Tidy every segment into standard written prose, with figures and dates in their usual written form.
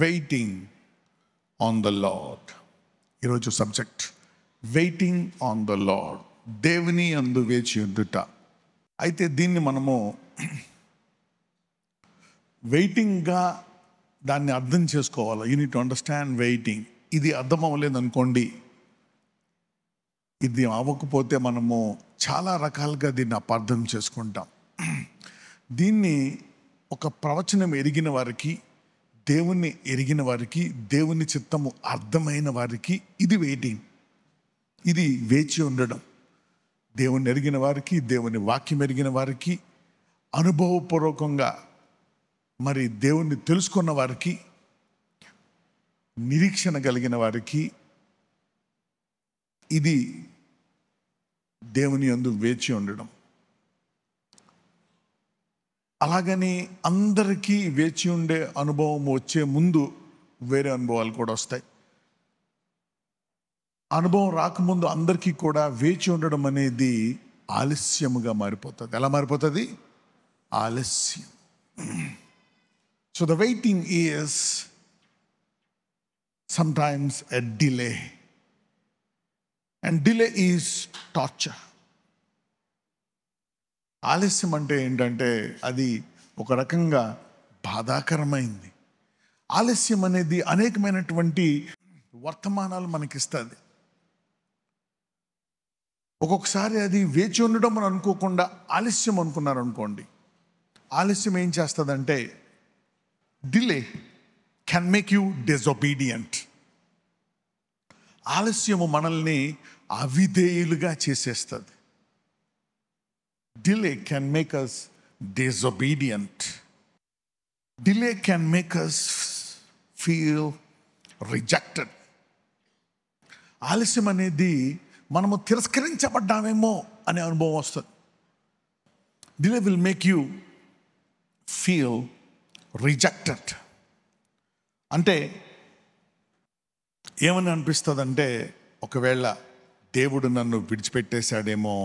Waiting on the lord. ఈరోజు subject waiting on the lord, దేవుని యందు వేచి ఉండుట. అయితే దీన్ని మనము వెయిటింగ్గా దాన్ని అర్థం చేసుకోవాలి. You need to understand waiting. ఇది అర్థం అవ్వలేదు అనుకోండి, ఇది అవ్వకపోతే మనము చాలా రకాలుగా దీన్ని అపార్థం చేసుకుంటాం. దీన్ని ఒక ప్రవచనం ఎరిగిన వారికి, దేవుణ్ణి ఎరిగిన వారికి, దేవుని చిత్తము అర్థమైన వారికి ఇది వెయిటింగ్, ఇది వేచి ఉండడం. దేవుణ్ణి ఎరిగిన వారికి, దేవుని వాక్యం ఎరిగిన వారికి, అనుభవపూర్వకంగా మరి దేవుణ్ణి తెలుసుకున్న వారికి, నిరీక్షణ కలిగిన వారికి ఇది దేవుని యందు వేచి ఉండడం. అలాగని అందరికీ వేచి ఉండే అనుభవం వచ్చే ముందు వేరే అనుభవాలు కూడా వస్తాయి. అనుభవం రాకముందు అందరికీ కూడా వేచి ఉండడం అనేది ఆలస్యముగా మారిపోతుంది. ఎలా మారిపోతుంది? ఆలస్యం. So the waiting is sometimes a delay, and delay is torture. ఆలస్యం అంటే ఏంటంటే అది ఒక రకంగా బాధాకరమైంది. ఆలస్యం అనేది అనేకమైనటువంటి వర్తమానాలు మనకిస్తుంది. ఒక్కొక్కసారి అది వేచి ఉండడం అని అనుకోకుండా ఆలస్యం అనుకున్నారు అనుకోండి, ఆలస్యం ఏం చేస్తుందంటే delay can make you disobedient. ఆలస్యము మనల్ని అవిధేయులుగా చేసేస్తుంది. Delay can make us disobedient. Delay can make us feel rejected. ఆలస్యం అనేది మనము తిరస్కరించబడ్డామేమో అనే అనుభవం వస్తుంది. Delay will make you feel rejected. అంటే ఏమని అనిపిస్తుంది అంటే, ఒకవేళ దేవుడు నన్ను విడిచిపెట్టేశాడేమో.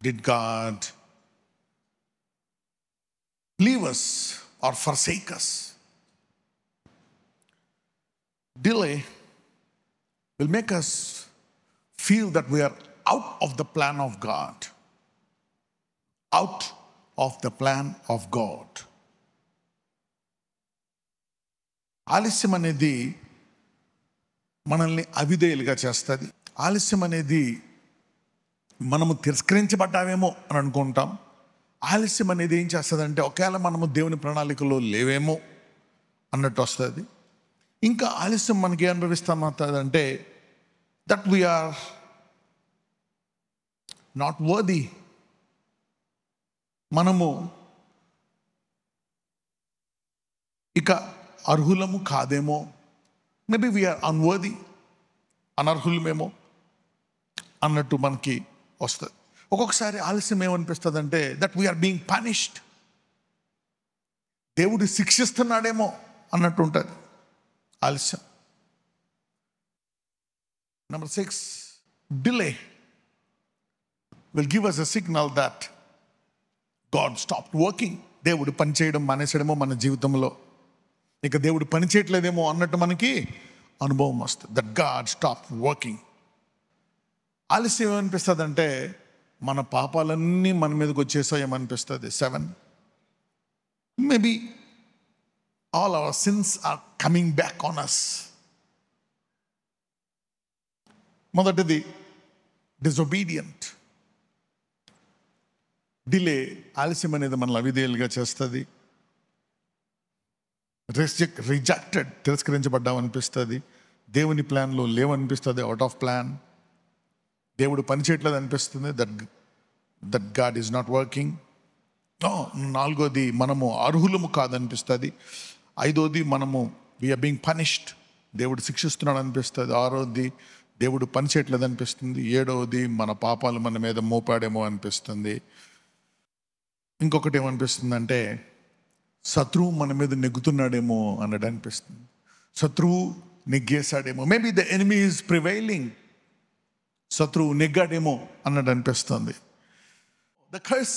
Did God leave us or forsake us? Delay will make us feel that we are out of the plan of God. Out of the plan of God. ఆలస్యం అనేది మనల్ని అవిధేయులుగా చేస్తుంది. ఆలస్యం అనేది మనము తిరస్కరించబడ్డావేమో అని అనుకుంటాం. ఆలస్యం అనేది ఏం చేస్తుందంటే, ఒకవేళ మనము దేవుని ప్రణాళికలో లేవేమో అన్నట్టు వస్తుంది. ఇంకా ఆలస్యం మనకి అనుభవిస్తామంటే దట్ వీఆర్ నాట్ వర్ది. మనము ఇక అర్హులము కాదేమో. మేబీ వీఆర్ అన్వర్ది, అనర్హులమేమో అన్నట్టు మనకి వస్తుంది. ఒక్కొక్కసారి ఆలస్యం ఏమనిపిస్తుంది అంటే దట్ వీఆర్ బీయింగ్ పనిష్డ్. దేవుడు శిక్షిస్తున్నాడేమో అన్నట్టు ఉంటుంది ఆలస్యం. Number 6, delay will give us a signal that God stopped working. దేవుడు పనిచేయడం మానేసాడేమో మన జీవితంలో, ఇక దేవుడు పని చేయట్లేదేమో అన్నట్టు మనకి అనుభవం వస్తుంది. That God stop working. ఆలస్యం ఏమనిపిస్తుంది అంటే మన పాపాలన్నీ మన మీదకి వచ్చేసాయేమనిపిస్తుంది. 7, maybe all our sins are coming back on us. మొదటిది డిజొబీడియంట్. డిలే, ఆలస్యం అనేది మనల్ని అవిధేయులుగా చేస్తుంది. రిజెక్టెడ్, తిరస్కరించబడ్డామనిపిస్తుంది. దేవుని ప్లాన్లో లేవనిపిస్తుంది, అవుట్ ఆఫ్ ప్లాన్. దేవుడు పనిచేయట్లేదు అనిపిస్తుంది, that God is not working. 4, మనము అర్హులము కాదనిపిస్తుంది. 5, మనము వీఆర్ బీయింగ్ పనిష్డ్, దేవుడు శిక్షిస్తున్నాడు అనిపిస్తుంది. 6, దేవుడు పనిచేయట్లేదు అనిపిస్తుంది. 7, మన పాపాలు మన మీద మోపాడేమో అనిపిస్తుంది. ఇంకొకటి ఏమనిపిస్తుందంటే శత్రువు మన మీద నెగ్గుతున్నాడేమో అన్నట్టు అనిపిస్తుంది. శత్రువు నెగ్గేశాడేమో, maybe the enemy is prevailing. శత్రువు నెగ్గాడేమో అన్నట్టు అనిపిస్తుంది. The curse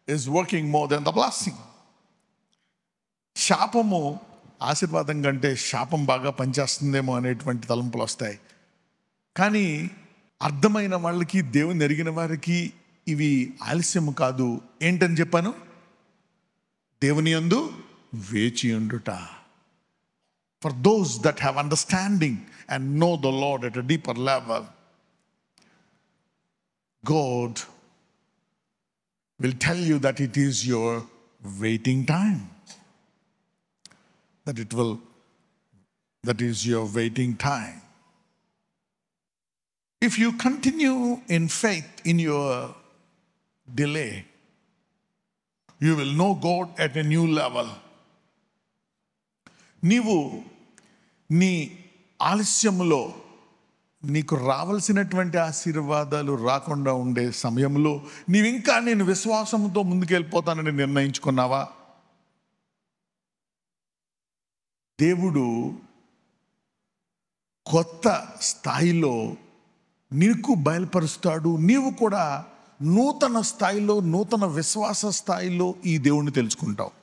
is working more than the blessing. శాపము ఆశీర్వాదం కంటే శాపం బాగా పనిచేస్తుందేమో అనేటువంటి తలంపులు వస్తాయి. కానీ అర్థమైన వాళ్ళకి, దేవుని ఎరిగిన వారికి ఇవి ఆలస్యము కాదు. ఏంటని చెప్పాను? దేవుని యందు వేచి ఉండుట. For those that have understanding and know the Lord at a deeper level, God will tell you that it is your waiting time. That is your waiting time. If you continue in faith in your delay, you will know God at a new level. నీవు నీ ఆలస్యములో నీకు రావాల్సినటువంటి ఆశీర్వాదాలు రాకుండా ఉండే సమయంలో నీవింకా నేను విశ్వాసంతో ముందుకెళ్ళిపోతానని నిర్ణయించుకున్నావా? దేవుడు కొత్త స్థాయిలో నీకు బయలుపరుస్తాడు. నీవు కూడా నూతన స్థాయిలో, నూతన విశ్వాస స్థాయిలో ఈ దేవుణ్ణి తెలుసుకుంటావు.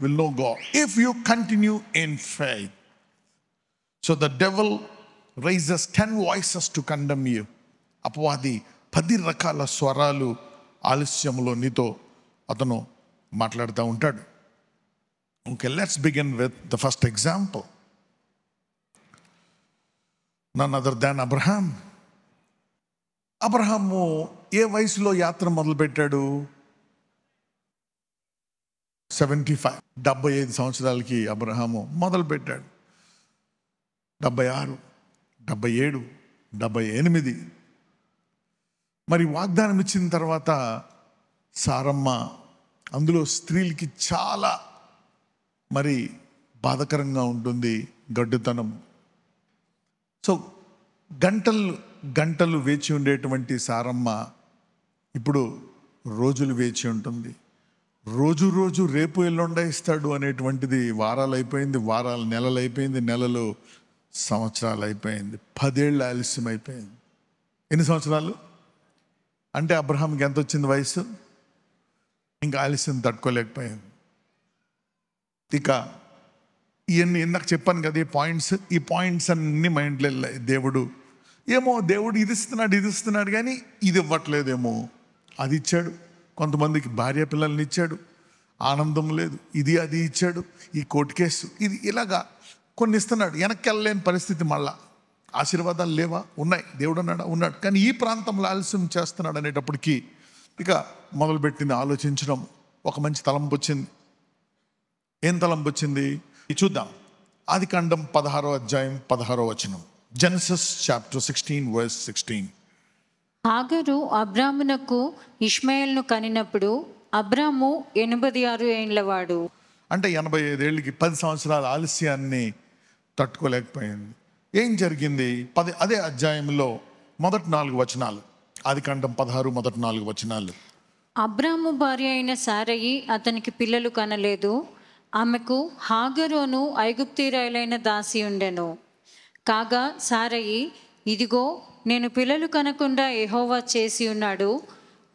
Will know God if you continue in faith. So the devil raises 10 voices to condemn you. అపవాది 10 రకాల స్వరాలు ఆలస్యంలో నీతో అతను మాట్లాడుతూ ఉంటాడు. Okay, let's begin with the first example. None other than Abraham. Abraham ఏ వయసులో యాత్ర మొదలుపెట్టాడు? 75, 75 సంవత్సరాలకి అబ్రహాము మొదలుపెట్టాడు. 76, 77, 78. మరి వాగ్దానం ఇచ్చిన తర్వాత సారమ్మ, అందులో స్త్రీలకి చాలా మరి బాధకరంగా ఉంటుంది గడ్డుతనం. సో గంటలు వేచి ఉండేటువంటి సారమ్మ ఇప్పుడు రోజులు వేచి ఉంటుంది. రోజు రేపు ఎల్లుండ ఇస్తాడు అనేటువంటిది వారాలు అయిపోయింది, వారాలు నెలలు అయిపోయింది, నెలలు సంవత్సరాలు అయిపోయింది, 10 ఏళ్ళు ఆలస్యం అయిపోయింది. ఎన్ని సంవత్సరాలు అంటే అబ్రహాంకి ఎంత వచ్చింది వయసు? ఇంకా ఆలస్యం తట్టుకోలేకపోయింది. ఇక ఇవన్నీ ఇందాక చెప్పాను కదా, ఈ పాయింట్స్ అన్ని మైండ్లో వెళ్ళాయి. దేవుడు ఇది ఇస్తున్నాడు కానీ ఇది ఇవ్వట్లేదేమో. అది ఇచ్చాడు, కొంతమందికి భార్య పిల్లల్ని ఇచ్చాడు, ఆనందం లేదు. అది ఇచ్చాడు, ఈ కోర్టు కేసు, ఇది ఇలాగా కొన్ని ఇస్తున్నాడు. వెనక్కి వెళ్ళలేని పరిస్థితి. మళ్ళా ఆశీర్వాదాలు లేవా? ఉన్నాయి. దేవుడు ఉన్నాడు కానీ ఈ ప్రాంతంలో ఆలస్యం చేస్తున్నాడు అనేటప్పటికీ ఇక మొదలుపెట్టింది ఆలోచించడం. ఒక మంచి తలంపు వచ్చింది. ఏం తలంపు వచ్చింది చూద్దాం. ఆదికాండం 16వ అధ్యాయం 16వ వచనం. Genesis chapter 16 verse 16. హాగరు అబ్రామునకు ఇష్మాయేలును కనినప్పుడు అబ్రాము 86 ఏండ్లవాడు. అంటే 85 ఏళ్ళకి 10 సంవత్సరాల ఆలస్యాన్ని తట్టుకోలేకపోయింది. ఏం జరిగింది? అదే అధ్యాయంలో మొదటి 4 వచనాలు. ఆదికాండం 16 మొదటి 4 వచనాలు. అబ్రాము భార్య అయిన సారయి అతనికి పిల్లలు కనలేదు. ఆమెకు హాగరును ఐగుప్తీయురాలైన దాసి ఉండెను. కాగా సారయి, ఇదిగో నేను పిల్లలు కనకుండా యెహోవా చేసి ఉన్నాడు,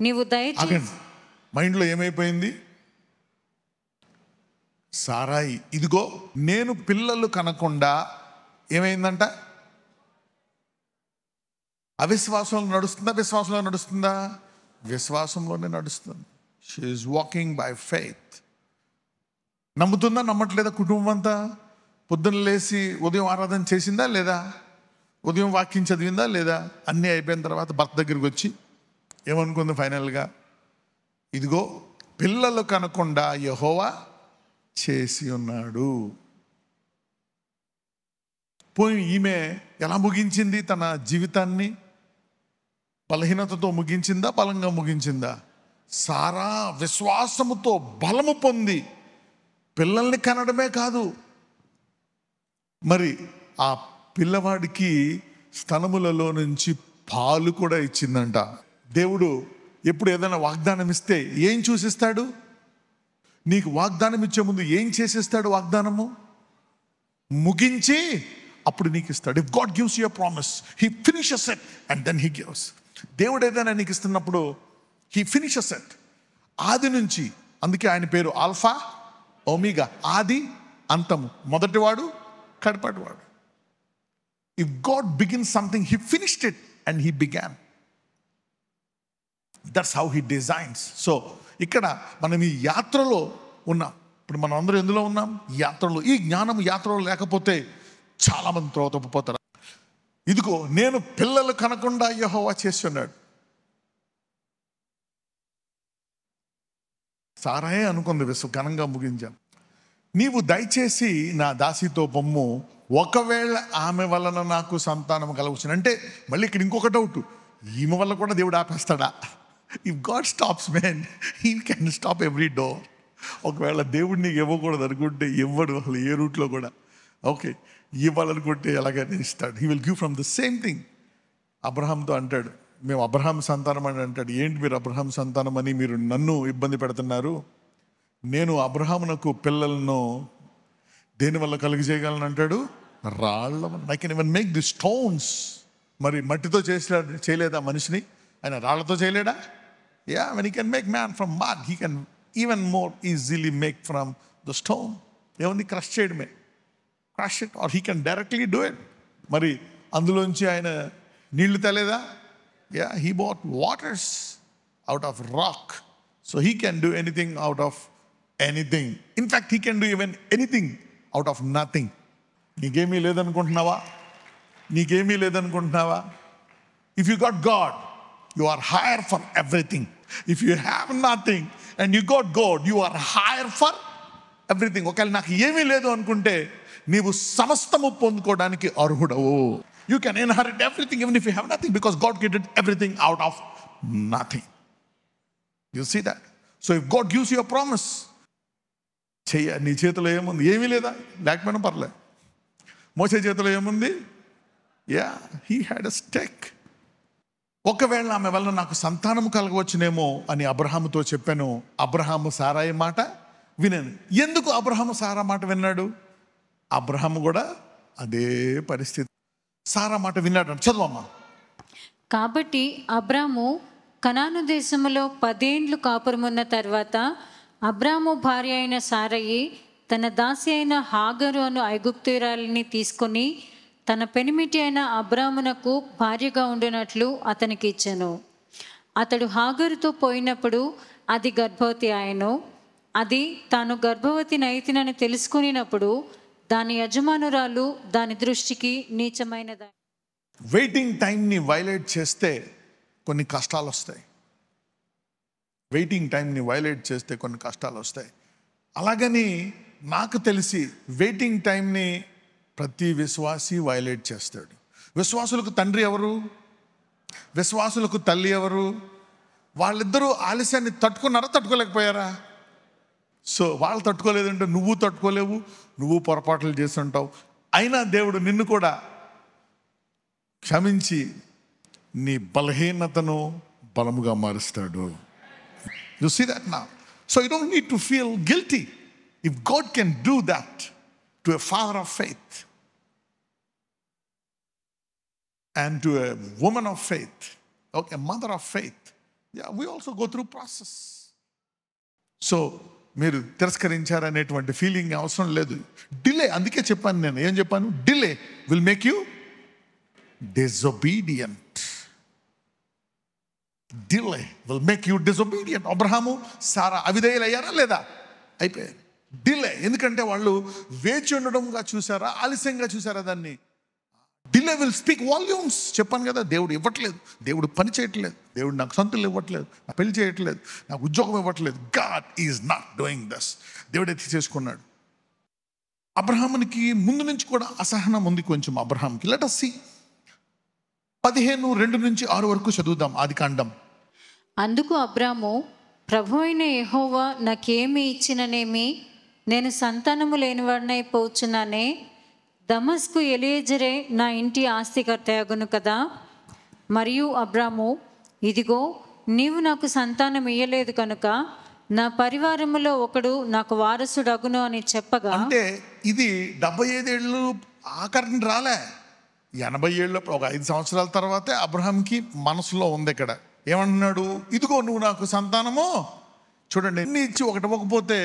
నీవు దయచేసి. మైండ్లో ఏమైపోయింది? సారాయి, ఇదిగో నేను పిల్లలు కనకుండా ఏమైందంట? అవిశ్వాసంలో నడుస్తుందా? విశ్వాసంలో నడుస్తుందా? విశ్వాసంలోనే నడుస్తుంది. She is walking by faith. నమ్ముతుందా? నమ్మట్లేదా? కుటుంబం అంతా పొద్దున్న లేచి ఉదయం ఆరాధన చేసిందా లేదా? ఉదయం వాక్యం చదివిందా లేదా? అన్నీ అయిపోయిన తర్వాత భర్త దగ్గరికి వచ్చి ఏమనుకుంది ఫైనల్గా? ఇదిగో పిల్లలు కనకుండా యెహోవా చేసి ఉన్నాడు. పోయి ఈమె ఎలా ముగించింది తన జీవితాన్ని? బలహీనతతో ముగించిందా? బలంగా ముగించిందా? సారా విశ్వాసముతో బలము పొంది పిల్లల్ని కనడమే కాదు, మరి ఆ పిల్లవాడికి స్తనములలో నుంచి పాలు కూడా ఇచ్చిందంట. దేవుడు ఎప్పుడు ఏదైనా వాగ్దానం ఇస్తే ఏం చూసిస్తాడు? నీకు వాగ్దానం ఇచ్చే ముందు ఏం చేసిస్తాడు? వాగ్దానము ముగించి అప్పుడు నీకు ఇస్తాడు. If God gives you a promise, he finishes it and then he gives. దేవుడు ఏదైనా నీకు ఇస్తున్నప్పుడు హీ ఫినిషెస్ ఇట్. ఆది నుంచి, అందుకే ఆయన పేరు ఆల్ఫా ఒమేగా, ఆది అంతము, మొదటివాడు కడపటివాడు. If God begins something, he finished it and he began. That's how he designs. So ఇక్కడ మనం ఈ యాత్రలో ఉన్నాం. ఇప్పుడు మనం అందరూ ఎందులో ఉన్నాం? యాత్రలో. ఈ జ్ఞానం యాత్రలో లేకపోతే చాలామంది త్రోవ తప్పిపోతారు. ఇదిగో నేను పిల్లలు కనకుండా యెహోవా చేస్తున్నాడు. సారాయే అనుకుంది, ఘనంగా ముగించాను. నీవు దయచేసి నా దాసితో పొమ్ము, ఒకవేళ ఆమె వలన నాకు సంతానం కలగవచ్చు. అంటే మళ్ళీ ఇక్కడ ఇంకొక డౌట్, ఈమె వల్ల కూడా దేవుడు ఆపేస్తాడా? If God stops man, he can stop every door. ఒకవేళ దేవుడు నీకు ఇవ్వకూడదు అనుకుంటే ఇవ్వడు అసలు ఏ రూట్లో కూడా. ఓకే, ఇవ్వాలనుకుంటే ఎలాగైనా ఇస్తాడు. He will give from the same thing. అబ్రహాంతో అంటాడు, మేము అబ్రహాం సంతానం అని అంటాడు. ఏంటి మీరు అబ్రహాం సంతానం అని మీరు నన్ను ఇబ్బంది పెడుతున్నారు? నేను అబ్రహామునకు పిల్లలను దేనివల్ల కలిగజేయగలను అంటాడు? రాళ్ళ వల్ల. I can even make the stones. మరి మట్టితో చేయలేదా మనిషిని? ఆయన రాళ్లతో చేయలేడా? Yeah, when he can make man from mud, he can even more easily make from the stone. ఏముంది? క్రష్ చేయడమే. Crush it or he can directly do it. మరి అందులోంచి ఆయన నీళ్లు తేలేదా? Yeah, he bought waters out of rock. So he can do anything out of anything. In fact, he can do even anything out of nothing. నీకేమీ లేదనుకుంటున్నావా? నీకేమీ లేదనుకుంటున్నావా? If you got God, you are higher for everything. If you have nothing and you got God, you are higher for everything. ఒకవేళ నాకు ఏమీ లేదు అనుకుంటే నీవు సమస్తము పొందుకోవడానికి అర్హుడవు. You can inherit everything even if you have nothing, because God created everything out of nothing. You see that? So if God gives you a promise, చెయ్య. నీ చేతిలో ఏముంది? ఏమీ లేదా? లేకపోయినా పర్లే. మోసే చేతిలో ఏముంది? Yeah, he had a stick. ఒకవేళ ఆమె వల్ల నాకు సంతానము కలగవచ్చునేమో అని అబ్రహాముతో చెప్పాను. అబ్రహాము సారాయి మాట వినాను. ఎందుకు అబ్రహాము సారా మాట విన్నాడు? అబ్రహాము కూడా అదే పరిస్థితి, సారా మాట విన్నాడు. చదవమ్మా. కాబట్టి అబ్రాము కనాను దేశములో 10 ఏండ్లు కాపురమున్న తర్వాత అబ్రాము భార్య అయిన సారయి తన దాసి అయిన హాగరు అను ఐగుప్తీయురాలిని తీసుకొని తన పెనిమిటి అయిన అబ్రామునకు భార్యగా ఉండినట్లు అతనికి ఇచ్చెను. అతడు హాగరుతో పోయినప్పుడు అది గర్భవతి ఆయను. అది తాను గర్భవతి నైతినని తెలుసుకునినప్పుడు దాని యజమానురాలు దాని దృష్టికి నీచమైనదా. వెయిటింగ్ టైంని వైలేట్ చేస్తే కొన్ని కష్టాలు వస్తాయి. వెయిటింగ్ టైంని వైలేట్ చేస్తే కొన్ని కష్టాలు వస్తాయి. అలాగని నాకు తెలిసి వెయిటింగ్ టైంని ప్రతి విశ్వాసి వైలేట్ చేస్తాడు. విశ్వాసులకు తండ్రి ఎవరు? విశ్వాసులకు తల్లి ఎవరు? వాళ్ళిద్దరూ ఆలస్యాన్ని తట్టుకున్నారా? తట్టుకోలేకపోయారా? సో వాళ్ళు తట్టుకోలేదంటే నువ్వు తట్టుకోలేవు, నువ్వు పొరపాట్లు చేస్తుంటావు. అయినా దేవుడు నిన్ను కూడా క్షమించి నీ బలహీనతను బలముగా మారుస్తాడు. You see that now. So you don't need to feel guilty. If God can do that to a father of faith and to a woman of faith, okay, a mother of faith, yeah, we also go through process. So మీరు తిరస్కరించారనేటువంటి feeling అవసరం లేదు. Delay, అందుకే చెప్పాను నేను. ఏం చెప్పాను? Delay will make you disobedient. Delay will make you disobedient. Abraham Sarah అవిధేయులు అయ్యారా? లేదా? అయిపోయారు. డిలే, ఎందుకంటే వాళ్ళు వేచి ఉండడంగా చూసారా, ఆలస్యంగా చూసారా దాన్ని? Delay will speak volumes. చెప్పాను కదా, దేవుడు ఇవ్వట్లేదు, దేవుడు పని చేయట్లేదు, దేవుడు నాకు సంతులు ఇవ్వట్లేదు, నాకు పెళ్లి చేయట్లేదు, నాకు ఉద్యోగం ఇవ్వట్లేదు. God is not doing this. దేవుడు ఎత్తి చేసుకున్నాడు. అబ్రహామునికి ముందు నుంచి కూడా అసహనం ఉంది కొంచెం అబ్రహాంకి. లెట్ us see 15:2-6 వరకు చదువుదాం ఆదికాండం. అందుకు అబ్రాము, ప్రభు అయిన యెహోవా నాకేమి ఇచ్చిననేమి, నేను సంతానము లేనివాడినైపోవచ్చున్నానే. దమస్కు ఎలియజరే నా ఇంటి ఆస్తికర్తయగును కదా. మరియు అబ్రాము, ఇదిగో నీవు నాకు సంతానం ఇయ్యలేదు కనుక నా పరివారములో ఒకడు నాకు వారసుడగును అని చెప్పగా, అంటే ఇది 75 ఏళ్ళు ఆఖరిని రాలే, 80 ఏళ్ళు, ఒక 5 సంవత్సరాల తర్వాతే అబ్రహాంకి మనసులో ఉంది. ఇక్కడ ఏమంటున్నాడు? ఇదిగో నువ్వు నాకు సంతానము. చూడండి, ఎన్ని ఇచ్చి ఒకటి ఇవ్వకపోతే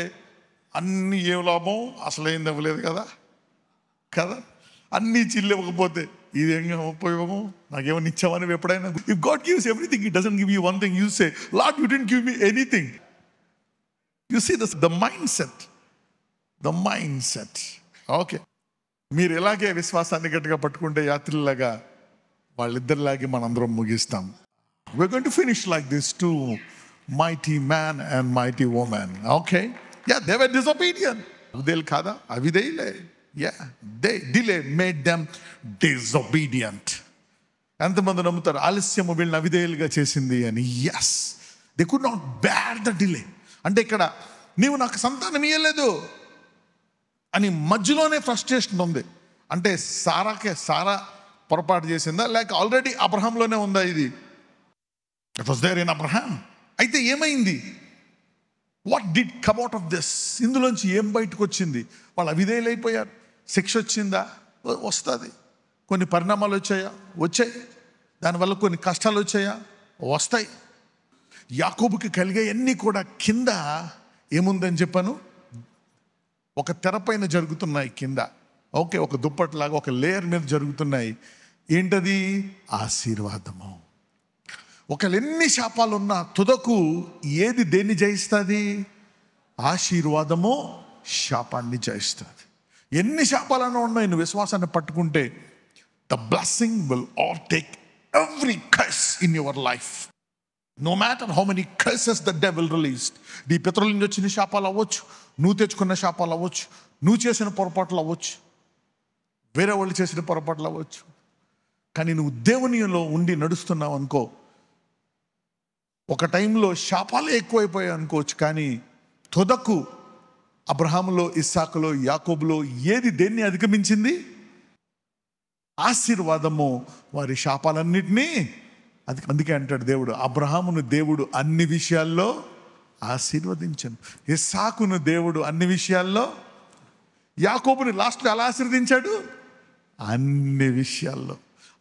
అన్నీ ఏం లాభం, అసలు ఏం ఇవ్వలేదు కదా కదా, అన్నీ చిల్లు ఇవ్వకపోతే ఇదేం ఉపయోగం, నాకేమన్నా ఇచ్చావని ఎప్పుడైనా. If God gives everything, it doesn't give you one thing, you say Lord you didn't give me anything. You see the mindset. Okay, మీరు ఇలాగే విశ్వాసాన్ని గట్టిగా పట్టుకుంటే యాత్రిలాగా వాళ్ళిద్దరిలాగే మనందరం ముగిస్తాం. We're going to finish like this, two mighty man and mighty woman. Okay? Yeah, they were disobedient. Avideyలు కాదా? అవిధేయులే. Yeah, delay made them disobedient. ఎంతమంది నమ్ముతారు ఆలస్యము వీళ్ళని అవిధేయులుగా చేసింది అని? Yes, they could not bear the delay. అంటే ఇక్కడ నీవు నాకు సంతానం ఇయ్యలేదు అని మధ్యలోనే ఫ్రస్ట్రేషన్ ఉంది. అంటే సారా పొరపాటు చేసిందా, లేక ఆల్రెడీ అబ్రహాంలోనే ఉందా ఇది? It was there in Abraham. అయితే ఏమైంది? What did come out of this? ఇందులోంచి ఏం బయటకు వచ్చింది? వాళ్ళు అవిధేయులైపోయారు. శిక్ష వచ్చిందా? వస్తుంది. కొన్ని పరిణామాలు వచ్చాయి. దానివల్ల కొన్ని కష్టాలు వచ్చాయా? వస్తాయి. యాకోబుకి కలిగేవన్నీ కూడా కింద ఏముందని చెప్పాను, ఒక తెరపైన జరుగుతున్నాయి కింద. ఓకే, ఒక దుప్పట్లాగా ఒక లేయర్ మీద జరుగుతున్నాయి. ఏంటది? ఆశీర్వాదము. ఒకవేళ ఎన్ని శాపాలు ఉన్నా తుదకు ఏది దేన్ని జయిస్తుంది? ఆశీర్వాదము శాపాన్ని జయిస్తుంది. ఎన్ని శాపాలన్నా ఉన్నాయి, నువ్వు విశ్వాసాన్ని పట్టుకుంటే the blessing will overtake every curse in your life. No matter how many curses the devil released. నీ పితరుల నుంచి వచ్చిన శాపాలు అవ్వచ్చు, నువ్వు తెచ్చుకున్న శాపాలు అవ్వచ్చు, నువ్వు చేసిన పొరపాట్లు అవ్వచ్చు, వేరే వాళ్ళు చేసిన పొరపాట్లు అవ్వచ్చు. కానీ నువ్వు దేవునిలో ఉండి నడుస్తున్నావు అనుకో, ఒక టైంలో శాపాలే ఎక్కువైపోయాయి అనుకోవచ్చు, కానీ తుదకు అబ్రహాములో, ఇస్సాకులో, యాకోబులో ఏది దేన్ని అధిగమించింది? ఆశీర్వాదము వారి శాపాలన్నిటినీ. అందుకే అంటాడు దేవుడు, అబ్రహామును దేవుడు అన్ని విషయాల్లో ఆశీర్వదించాను, ఇస్సాకును దేవుడు అన్ని విషయాల్లో, యాకోబుని లాస్ట్లో ఎలా ఆశీర్వదించాడు? అన్ని విషయాల్లో.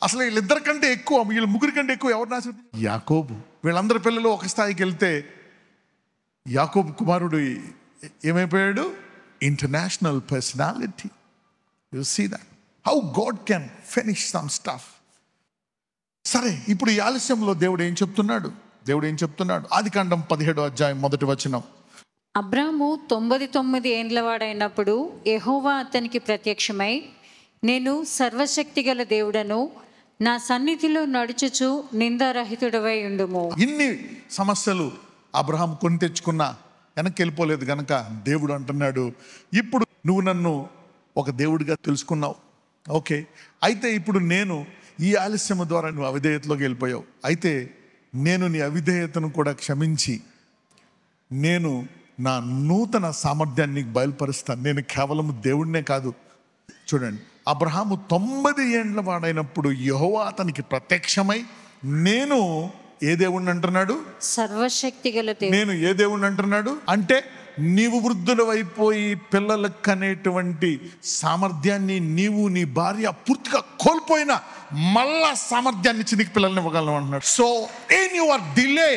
అసలు వీళ్ళిద్దరికంటే ఎక్కువ, వీళ్ళ ముగ్గురి కంటే ఎక్కువ ఎవరిని ఆశీర్వదించాడు? యాకోబు. వీళ్ళందరి పిల్లలు ఒక స్థాయికి వెళ్తే యాకోబు కుమారుడు ఏమైపోయాడు? International personality. You see that how God can finish some stuff. సరే, ఇప్పుడు ఈ ఆలస్యంలో దేవుడు ఏం చెప్తున్నాడు? ఆదికాండం 17వ అధ్యాయం 1వ వచనం. అబ్రాము 99 ఏండ్ల వాడైనప్పుడు యెహోవా అతనికి ప్రత్యక్షమై, నేను సర్వశక్తిగల దేవుడను, నా సన్నిధిలో నడుచుచు నిందారహితుడవై ఉండుము. ఇన్ని సమస్యలు అబ్రహాం కొని తెచ్చుకున్నా వెనక్కి వెళ్ళిపోలేదు గనక దేవుడు అంటున్నాడు, ఇప్పుడు నువ్వు నన్ను ఒక దేవుడిగా తెలుసుకున్నావు. ఓకే, అయితే ఇప్పుడు నేను ఈ ఆలస్యము ద్వారా నువ్వు అవిధేయతలోకి వెళ్ళిపోయావు. అయితే నేను నీ అవిధేయతను కూడా క్షమించి నేను నా నూతన సామర్థ్యాన్ని నీకు బయలుపరుస్తాను. నేను కేవలం దేవుడినే కాదు. చూడండి, అబ్రహాము 90 ఏండ్ల వాడైనప్పుడు యెహోవా అతనికి ప్రత్యక్షమై, నేను ఏ దేవుడిని అంటున్నాడు? సర్వశక్తిగల దేవుడు. నేను ఏ దేవుడిని అంటున్నాడు అంటే, నీవు వృద్ధులు అయిపోయి పిల్లలకు కనేటువంటి సామర్థ్యాన్ని నీవు నీ భార్య పూర్తిగా కోల్పోయినా మళ్ళా సామర్థ్యాన్ని ఇచ్చి నీకు పిల్లల్ని ఇవ్వగలను అంటున్నాడు. So in your delay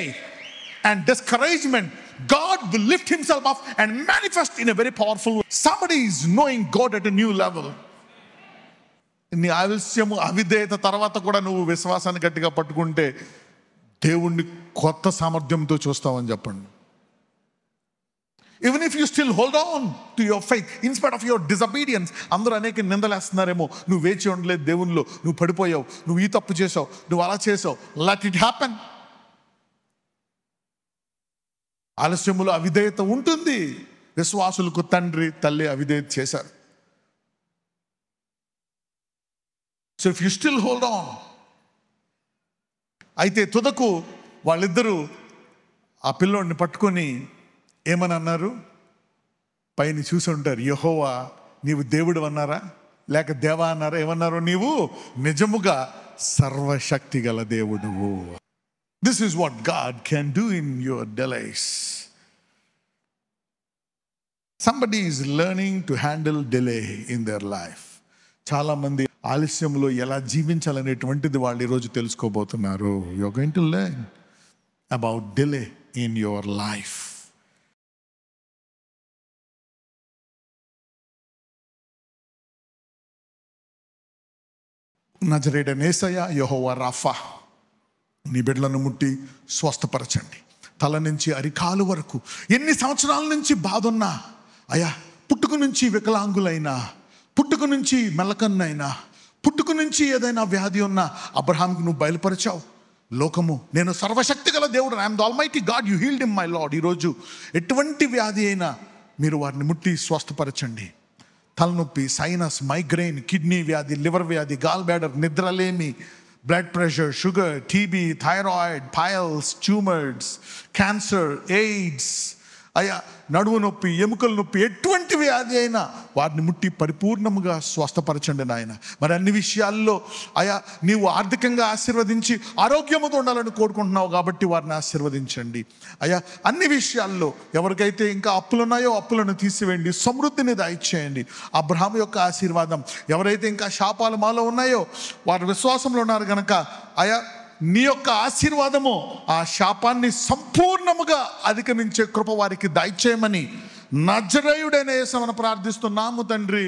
and discouragement, God will lift himself up and manifest in a very powerful way. Somebody is knowing God at a new level. నీ ఆలస్యము అవిధేయత తర్వాత కూడా నువ్వు విశ్వాసాన్ని గట్టిగా పట్టుకుంటే దేవుణ్ణి కొత్త సామర్థ్యంతో చూస్తావని చెప్పండి. Even if you still hold on to your faith in spite of your disobedience. అందరూ అనేక నిందలేస్తున్నారేమో, నువ్వు వేచి ఉండలేదు దేవునిలో, నువ్వు పడిపోయావు, నువ్వు ఈ తప్పు చేసావు, నువ్వు అలా చేసావు. Let it happen. ఆలస్యములో అవిధేయత ఉంటుంది. విశ్వాసులకు తండ్రి తల్లి అవిధేయత చేశారు. So if you still hold on. అయితే తుదకు వాళ్ళిద్దరూ ఆ పిల్లోడిని పట్టుకొని ఏమని అన్నారు? పైన చూసి ఉంటారు, యెహోవా నీవు దేవుడు అన్నారా లేక దేవా అన్నారా? ఏమన్నారు? నీవు నిజముగా సర్వశక్తి గల దేవుడువు. This is what God can do in your delays. Somebody is learning to handle delay in their life. చాలా మంది ఆలస్యంలో ఎలా జీవించాలనేటువంటిది వాళ్ళు ఈరోజు తెలుసుకోబోతున్నారు. You are going to learn about delay in your life. నజరేయుడైన యేసయ్య, యెహోవా రాఫా, నీ బిడ్డలను ముట్టి స్వస్థపరచండి. తల నుంచి అరికాలు వరకు ఎన్ని సంవత్సరాల నుంచి బాధ ఉన్నా అయ్యా, పుట్టుక నుంచి వికలాంగులైనా, పుట్టుక నుంచి మెల్లకన్నైనా, పుట్టుక నుంచి ఏదైనా వ్యాధి ఉన్నా అబ్రహాంకి నువ్వు బయలుపరిచావు. లోకము, నేను సర్వశక్తి గల దేవుడు, I'm the almighty God, you healed him my lord. ఈరోజు ఎటువంటి వ్యాధి అయినా మీరు వారిని ముట్టి స్వస్థపరచండి. తలనొప్పి, సైనస్, మైగ్రెయిన్, కిడ్నీ వ్యాధి, లివర్ వ్యాధి, గాల్ బ్లాడర్, నిద్రలేమి, blood pressure, sugar, TB, thyroid, piles, tumours, cancer, AIDS, అయ్యా నడుము నొప్పి, ఎముకల నొప్పి, ఎటువంటి వ్యాధి అయినా వారిని ముట్టి పరిపూర్ణముగా స్వస్థపరచండి నాయన. మరి అన్ని విషయాల్లో అయ్యా నీవు ఆర్థికంగా ఆశీర్వదించి ఆరోగ్యముతో ఉండాలని కోరుకుంటున్నావు కాబట్టి వారిని ఆశీర్వదించండి అయ్యా. అన్ని విషయాల్లో ఎవరికైతే ఇంకా అప్పులు ఉన్నాయో అప్పులను తీసివేయండి, సమృద్ధిని దయచేయండి. అబ్రహాము యొక్క ఆశీర్వాదం, ఎవరైతే ఇంకా శాపాలు మాలో ఉన్నాయో వారు విశ్వాసంలో ఉన్నారు కనుక అయ్యా నీ యొక్క ఆశీర్వాదము ఆ శాపాన్ని సంపూర్ణముగా అధిగమించే కృప వారికి దయచేయమని నజరేయుడైన యేసుని ప్రార్థిస్తున్నాము తండ్రి.